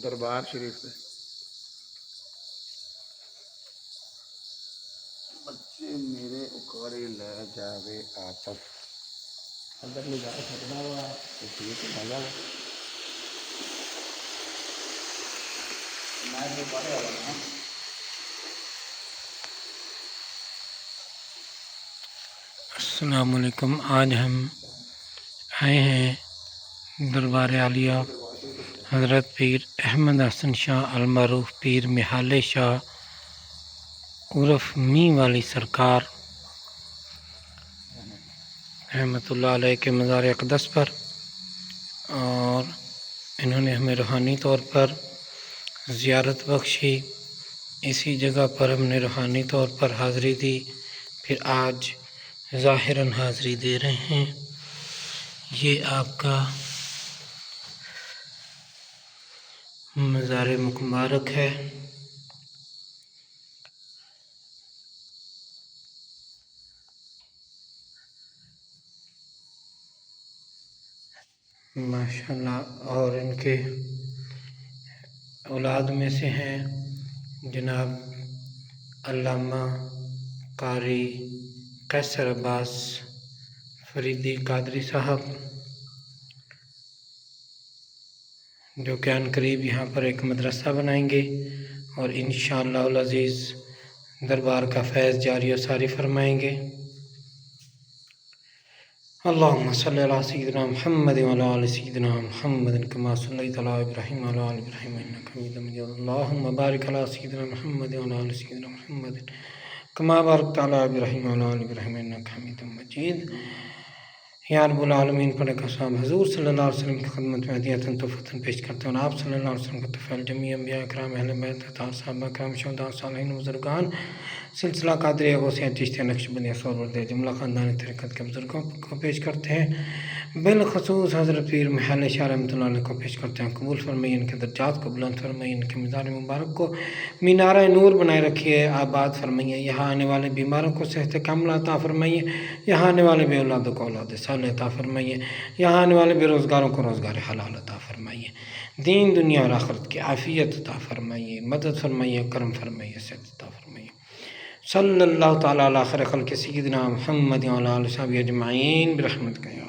دربار شریف سے بچے میرے اکاڑے لے جاوے آتف اندر لے جا سکنا وا ٹھیک ہے لگا میں جو پڑھے والا نا السلام علیکم۔ آج ہم آئے ہیں دربار عالیہ حضرت پیر احمد حسن شاہ المعروف پیر محال شاہ عرف می والی سرکار رحمۃ اللہ علیہ کے مزار اقدس پر، اور انہوں نے ہمیں روحانی طور پر زیارت بخشی۔ اسی جگہ پر ہم نے روحانی طور پر حاضری دی، پھر آج ظاہراً حاضری دے رہے ہیں۔ یہ آپ کا مزار مبارک ہے۔ ماشاءاللہ، اور ان کے اولاد میں سے ہیں جناب علامہ قاری قیصر عباس فریدی قادری صاحب، جو کہ عن قریب یہاں پر ایک مدرسہ بنائیں گے اور انشاءاللہ العزیز دربار کا فیض جاری و ساری فرمائیں گے۔ اللہم صلی علی سیدنا محمد وعلی آل سیدنا محمد کما صلیت علی ابراہیم وعلی آل ابراہیم انک حمید مجید۔ اللہم بارک علی سیدنا محمد وعلی آل سیدنا محمد کما بارکت علی ابراہیم وعلی آل ابراہیم انک حمید مجید۔ یا رب العالمین، پڑھ کا صاحب حضور صلی اللہ علیہ وسلم کی خدمت میں ہدیۃ تحفۃ پیش کرتے ہیں، اور آپ صلی اللہ علیہ وسلم کا طفیل جمیع انبیاء کرام، اہل بیت، اطہار، صحابہ کرام، شہداء، صالحین، بزرگان سلسلہ قادریہ، غوثیہ، چشتیہ، نقشبندیہ، سہروردیہ، جملہ خاندان طریقت کے بزرگوں کو پیش کرتے ہیں، بالخصوص حضرت پیر محال شاہ رحمۃ اللہ علیہ کو پیش کرتے ہیں۔ قبول فرمائیے، ان کے درجات کو بلند فرمائیے، ان کے مزار مبارک کو مینارہ نور بنائے رکھیے، آباد فرمائیے، یہاں آنے والے بیماروں کو صحت کاملہ عطا فرمائیے، یہاں آنے والے بے اولادوں کو اولاد صالح عطا فرمائیے، یہاں آنے والے بے روزگاروں کو روزگار حلال عطا فرمائیے، دین دنیا اور آخرت کی عافیت عطا فرمائیے، مدد فرمائیے، کرم فرمائیے، صحت عطا فرمائیے۔ صلی اللہ تعالیٰ علی خیر خلق سیدنا محمد وعلی آلہ وصحبہ اجمعین برحمتک یا